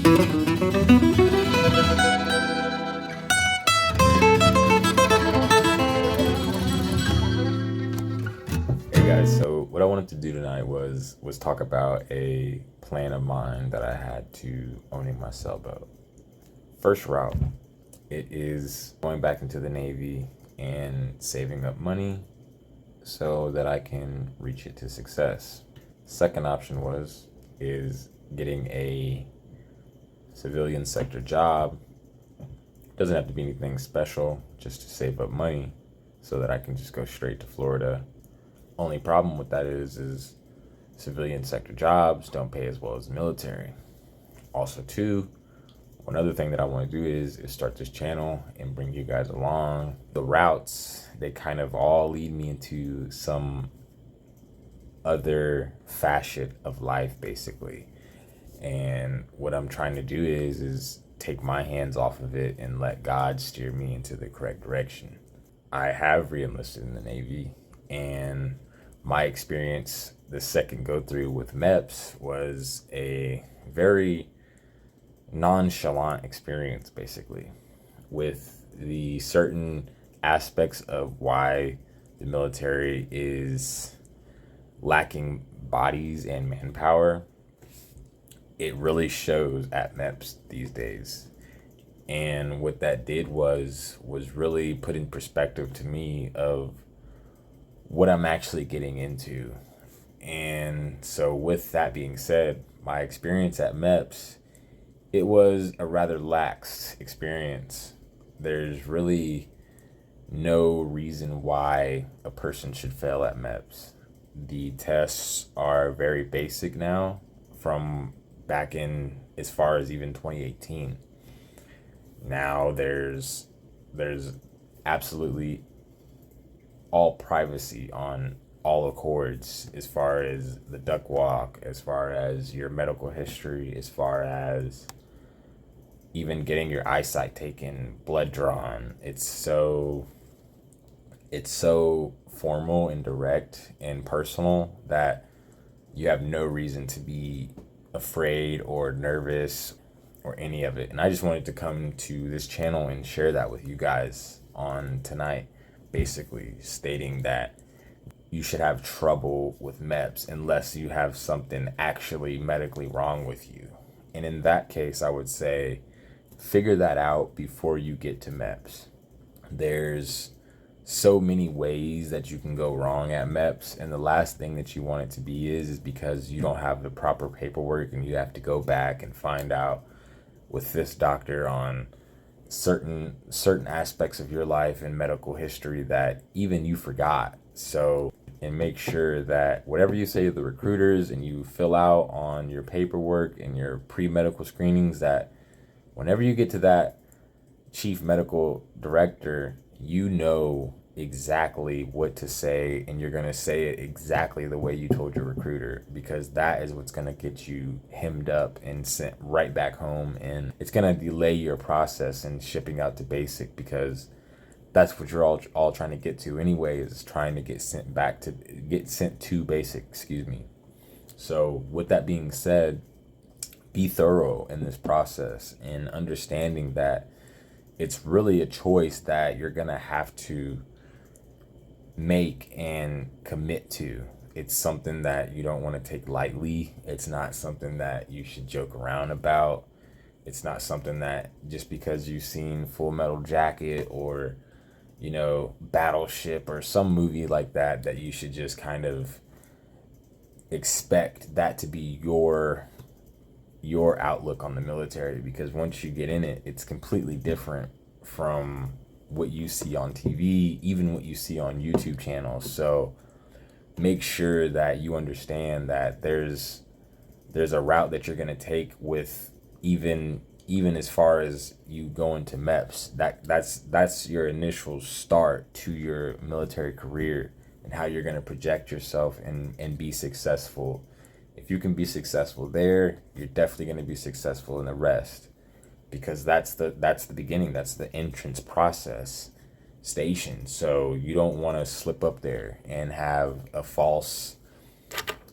Hey guys, so what I wanted to do tonight was talk about a plan of mine that I had to owning my sailboat. First route, it is going back into the Navy and saving up money so that I can reach it to success. Second option is getting a civilian sector job. Doesn't have to be anything special, just to save up money so that I can just go straight to Florida. Only problem with that is civilian sector jobs don't pay as well as the military. Also, too, one other thing that I want to do is start this channel and bring you guys along. The routes, they kind of all lead me into some other facet of life, basically. And what I'm trying to do is take my hands off of it and let God steer me into the correct direction. I have re-enlisted in the Navy, and my experience, the second go through with MEPS, was a very nonchalant experience, basically, with the certain aspects of why the military is lacking bodies and manpower. It really shows at MEPS these days. And what that did was really put in perspective to me of what I'm actually getting into. And so with that being said, my experience at MEPS, it was a rather lax experience. There's really no reason why a person should fail at MEPS. The tests are very basic now, from back in as far as even 2018. Now there's absolutely all privacy on all accords, as far as the duck walk, as far as your medical history, as far as even getting your eyesight taken, blood drawn. It's so formal and direct and personal that you have no reason to be afraid or nervous or any of it. And I just wanted to come to this channel and share that with you guys on tonight, basically stating that you should have trouble with MEPS unless you have something actually medically wrong with you. And in that case, I would say figure that out before you get to MEPS. There's so many ways that you can go wrong at MEPS, and the last thing that you want it to be is because you don't have the proper paperwork and you have to go back and find out with this doctor on certain aspects of your life and medical history that even you forgot. So, and make sure that whatever you say to the recruiters and you fill out on your paperwork and your pre-medical screenings, that whenever you get to that chief medical director, you know exactly what to say, and you're going to say it exactly the way you told your recruiter, because that is what's going to get you hemmed up and sent right back home, and it's going to delay your process in shipping out to basic, because that's what you're all trying to get to anyway, is trying to get sent to basic, excuse me. So with that being said, be thorough in this process and understanding that it's really a choice that you're gonna have to make and commit to. It's something that you don't want to take lightly. It's not something that you should joke around about. It's not something that just because you've seen Full Metal Jacket or, Battleship or some movie like that, that you should just kind of expect that to be your outlook on the military, because once you get in it, it's completely different from what you see on TV, even what you see on YouTube channels. So make sure that you understand that there's a route that you're going to take with even as far as you go into MEPS. That's your initial start to your military career and how you're going to project yourself and be successful. If you can be successful there, you're definitely going to be successful in the rest, because that's the beginning. That's the entrance process station. So you don't want to slip up there and have a false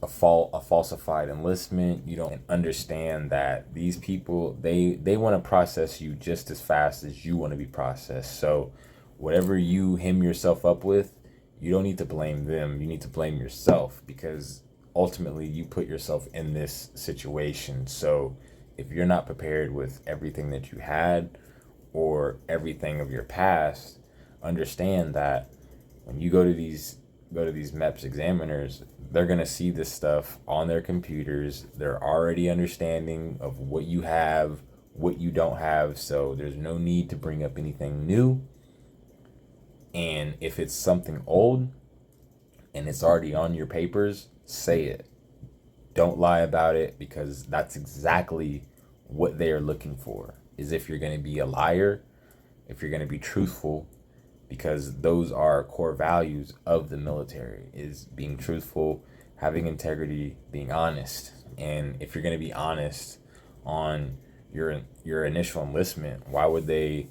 a falsified enlistment. You don't understand that these people, they want to process you just as fast as you want to be processed. So whatever you hem yourself up with, you don't need to blame them. You need to blame yourself, because ultimately you put yourself in this situation. So if you're not prepared with everything that you had or everything of your past, understand that when you go to these MEPS examiners, they're going to see this stuff on their computers. They're already understanding of what you have, what you don't have. So there's no need to bring up anything new. And if it's something old and it's already on your papers, say it. Don't lie about it, because that's exactly what they are looking for. Is if you're going to be a liar, if you're going to be truthful, because those are core values of the military, is being truthful, having integrity, being honest. And if you're going to be honest on your initial enlistment, why would they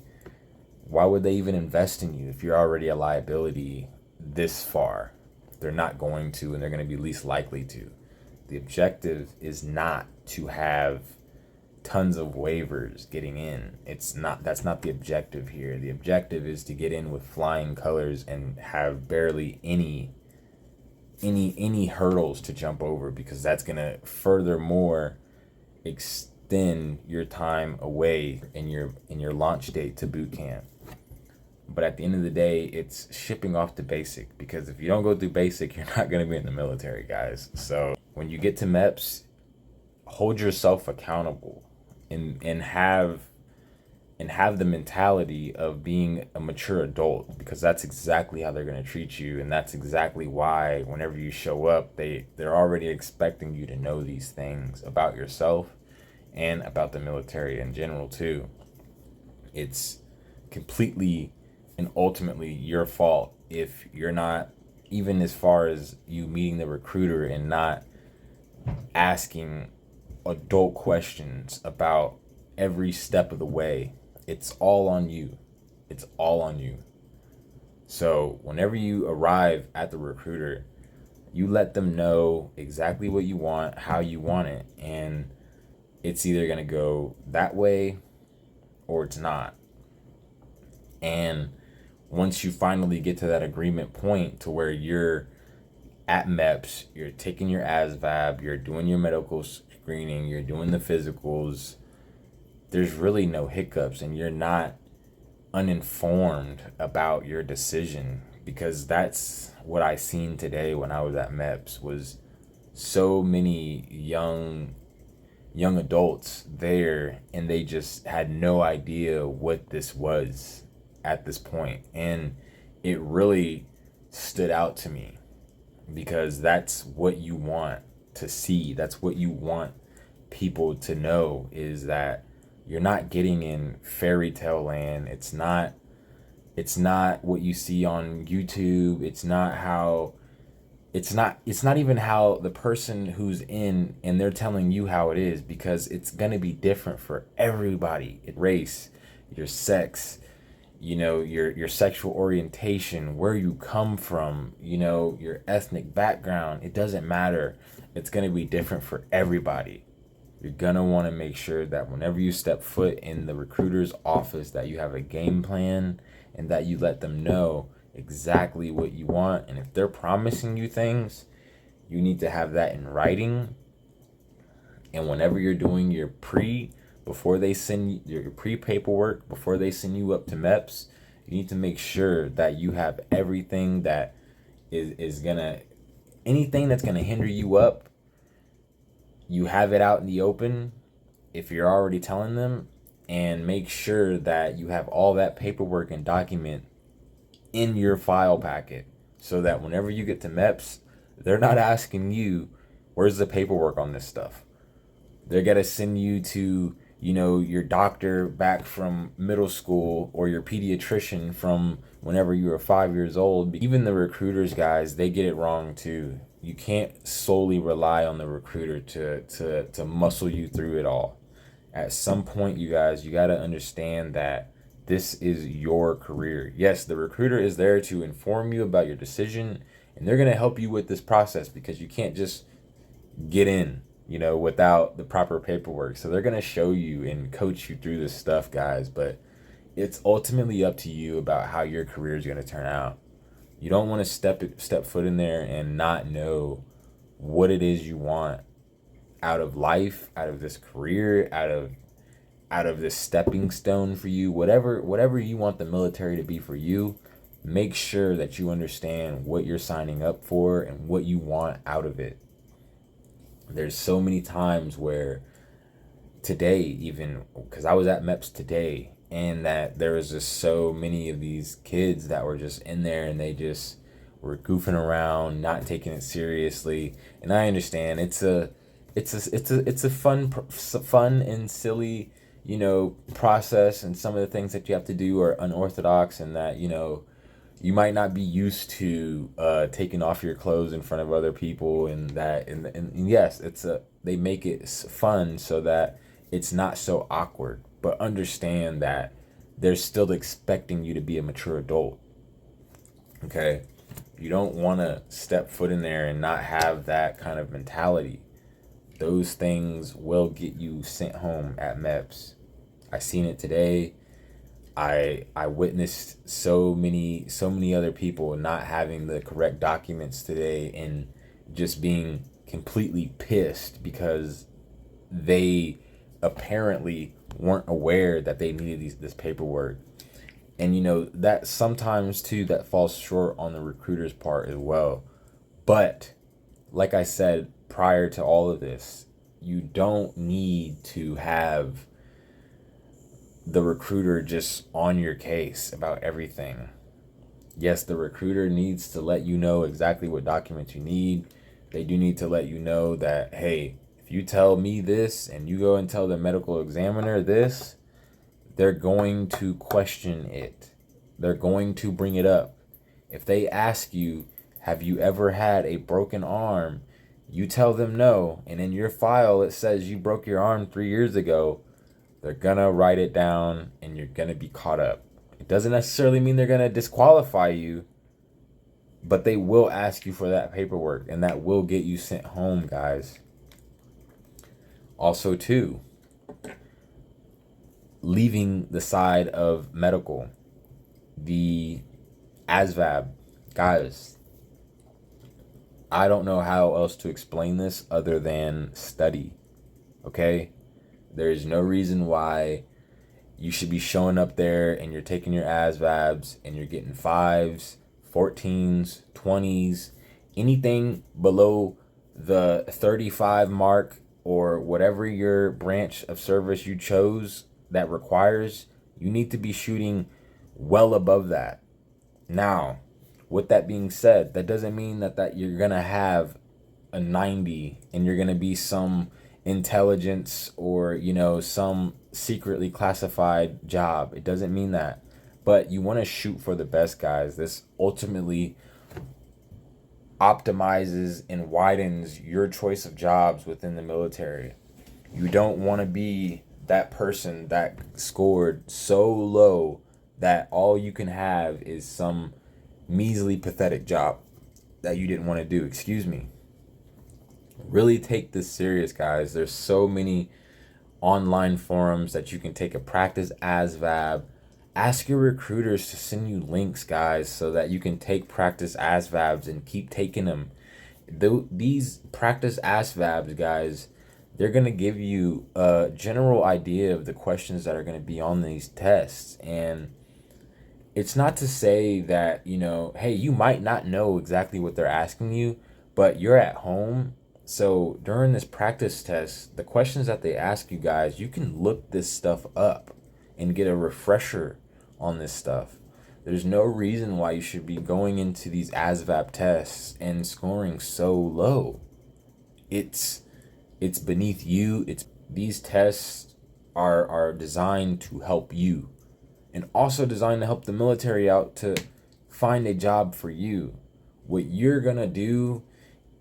even invest in you if you're already a liability this far? They're not going to, and they're going to be least likely to. The objective is not to have tons of waivers getting in. That's not the objective here. The objective is to get in with flying colors and have barely any hurdles to jump over, because that's going to furthermore extend your time away in your launch date to boot camp. But at the end of the day, it's shipping off to basic, because if you don't go through basic, you're not going to be in the military, guys. So when you get to MEPS, hold yourself accountable and have the mentality of being a mature adult, because that's exactly how they're going to treat you. And that's exactly why whenever you show up, they're already expecting you to know these things about yourself and about the military in general too. It's completely and ultimately your fault if you're not, even as far as you meeting the recruiter and not asking adult questions about every step of the way. It's all on you. It's all on you. So whenever you arrive at the recruiter, you let them know exactly what you want, how you want it, and it's either going to go that way or it's not. And once you finally get to that agreement point to where you're at MEPS, you're taking your ASVAB, you're doing your medical screening, you're doing the physicals, there's really no hiccups, and you're not uninformed about your decision, because that's what I seen today when I was at MEPS, was so many young adults there, and they just had no idea what this was at this point. And it really stood out to me, because that's what you want to see. That's what you want people to know, is that you're not getting in fairy tale land. It's not what you see on YouTube. It's not even how the person who's in and they're telling you how it is, because it's going to be different for everybody. Race, your sex, your sexual orientation, where you come from, your ethnic background. It doesn't matter. It's going to be different for everybody. You're going to want to make sure that whenever you step foot in the recruiter's office, that you have a game plan and that you let them know exactly what you want. And if they're promising you things, you need to have that in writing. And whenever you're doing your before they send your pre-paperwork, before they send you up to MEPS, you need to make sure that you have everything that anything that's gonna hinder you up, you have it out in the open if you're already telling them, and make sure that you have all that paperwork and document in your file packet, so that whenever you get to MEPS, they're not asking you, where's the paperwork on this stuff? They're gonna send you to, your doctor back from middle school, or your pediatrician from whenever you were 5 years old. Even the recruiters, guys, they get it wrong too. You can't solely rely on the recruiter to muscle you through it all. At some point, you guys, you got to understand that this is your career. Yes, the recruiter is there to inform you about your decision, and they're going to help you with this process, because you can't just get in, without the proper paperwork. So they're going to show you and coach you through this stuff, guys, but it's ultimately up to you about how your career is going to turn out. You don't want to step foot in there and not know what it is you want out of life, out of this career, out of this stepping stone for you, whatever you want the military to be for you. Make sure that you understand what you're signing up for and what you want out of it. There's so many times where today, even because I was at MEPS today, and that there was just so many of these kids that were just in there and they just were goofing around, not taking it seriously. And I understand it's a fun and silly, process, and some of the things that you have to do are unorthodox, and that you might not be used to taking off your clothes in front of other people, and that and yes, they make it fun so that it's not so awkward. But understand that they're still expecting you to be a mature adult. Okay? You don't want to step foot in there and not have that kind of mentality. Those things will get you sent home at MEPS. I seen it today. I witnessed so many other people not having the correct documents today and just being completely pissed because they apparently weren't aware that they needed this paperwork. And that sometimes too, that falls short on the recruiter's part as well. But like I said prior to all of this, you don't need to have the recruiter just on your case about everything. Yes, the recruiter needs to let you know exactly what documents you need. They do need to let you know that, hey, if you tell me this and you go and tell the medical examiner this, they're going to question it. They're going to bring it up. If they ask you, have you ever had a broken arm? You tell them no, and in your file it says you broke your arm 3 years ago. They're gonna write it down and you're gonna be caught up. It doesn't necessarily mean they're gonna disqualify you, but they will ask you for that paperwork, and that will get you sent home, guys. Also, too, leaving the side of medical, the ASVAB, guys, I don't know how else to explain this other than study, okay? There is no reason why you should be showing up there and you're taking your ASVABs and you're getting 5s, 14s, 20s, anything below the 35 mark or whatever your branch of service you chose that requires. You need to be shooting well above that. Now, with that being said, that doesn't mean that you're going to have a 90 and you're going to be some intelligence or some secretly classified job. It doesn't mean that, but you want to shoot for the best, guys. This ultimately optimizes and widens your choice of jobs within the military. You don't want to be that person that scored so low that all you can have is some measly pathetic job that you didn't want to do. Excuse me. Really take this serious, guys. There's so many online forums that you can take a practice ASVAB. Ask your recruiters to send you links, guys, so that you can take practice ASVABs and keep taking them. These practice ASVABs, guys, they're going to give you a general idea of the questions that are going to be on these tests. And it's not to say that, hey, you might not know exactly what they're asking you, but you're at home. So during this practice test, the questions that they ask you guys, you can look this stuff up and get a refresher on this stuff. There's no reason why you should be going into these ASVAB tests and scoring so low. It's beneath you. These tests are designed to help you, and also designed to help the military out to find a job for you. What you're gonna do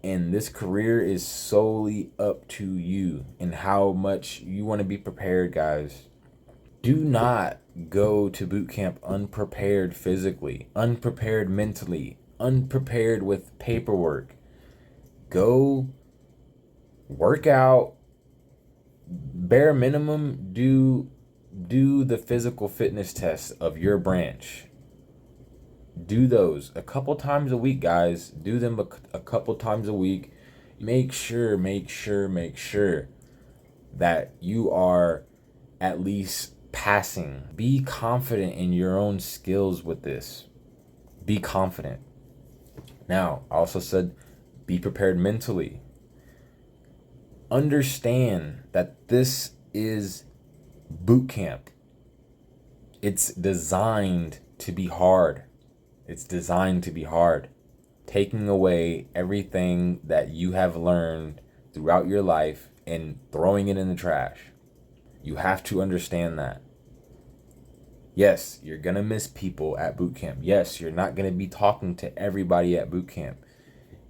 in this career is solely up to you and how much you want to be prepared, guys. Do not go to boot camp unprepared physically, unprepared mentally, unprepared with paperwork. Go Work out, bare minimum, do the physical fitness tests of your branch. Do those a couple times a week, guys. Do them a couple times a week. Make sure that you are at least passing. Be confident in your own skills with this. Be confident. Now, I also said be prepared mentally. Understand that this is boot camp. It's designed to be hard. It's designed to be hard. Taking away everything that you have learned throughout your life and throwing it in the trash. You have to understand that. Yes, you're going to miss people at boot camp. Yes, you're not going to be talking to everybody at boot camp.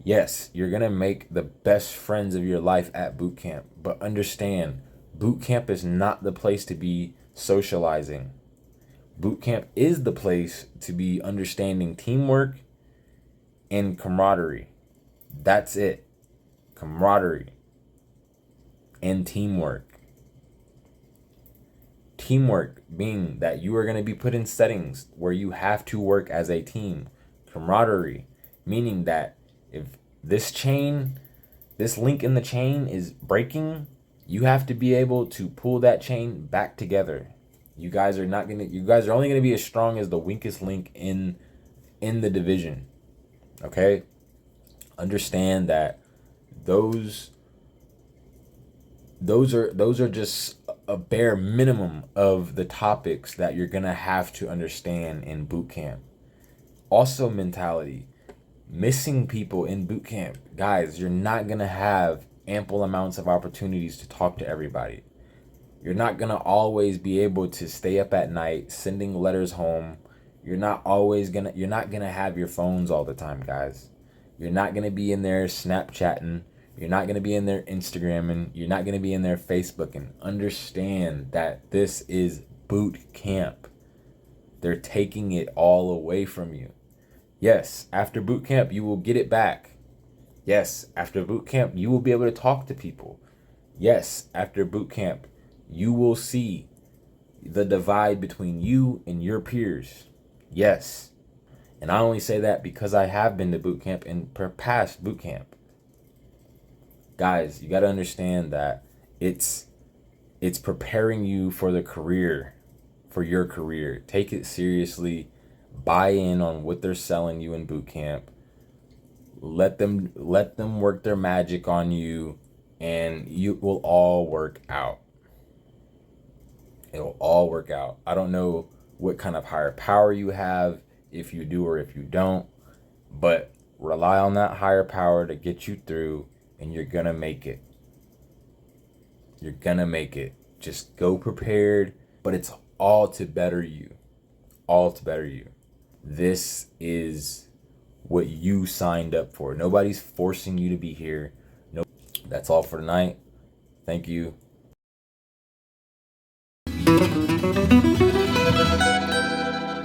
Yes, you're going to make the best friends of your life at boot camp. But understand, boot camp is not the place to be socializing. Boot camp is the place to be understanding teamwork and camaraderie. That's it. Camaraderie and teamwork. Teamwork being that you are going to be put in settings where you have to work as a team. Camaraderie meaning that if this link in the chain is breaking, you have to be able to pull that chain back together. You guys are only gonna be as strong as the weakest link in the division. Okay? Understand that those are just a bare minimum of the topics that you're gonna have to understand in boot camp. Also, mentality. Missing people in boot camp. Guys, you're not gonna have ample amounts of opportunities to talk to everybody. You're not going to always be able to stay up at night sending letters home. You're not going to have your phones all the time, guys. You're not going to be in there Snapchatting. You're not going to be in there Instagramming. You're not going to be in there Facebooking. Understand that this is boot camp. They're taking it all away from you. Yes, after boot camp, you will get it back. Yes, after boot camp, you will be able to talk to people. Yes, after boot camp, you will see the divide between you and your peers. Yes. And I only say that because I have been to boot camp and past boot camp. Guys, you got to understand that it's preparing you for the career, for your career. Take it seriously. Buy in on what they're selling you in boot camp. Let them work their magic on you, and you will all work out. It'll all work out. I don't know what kind of higher power you have, if you do or if you don't, but rely on that higher power to get you through, and you're gonna make it. You're gonna make it. Just go prepared, but it's all to better you. All to better you. This is what you signed up for. Nobody's forcing you to be here. No. That's all for tonight. Thank you.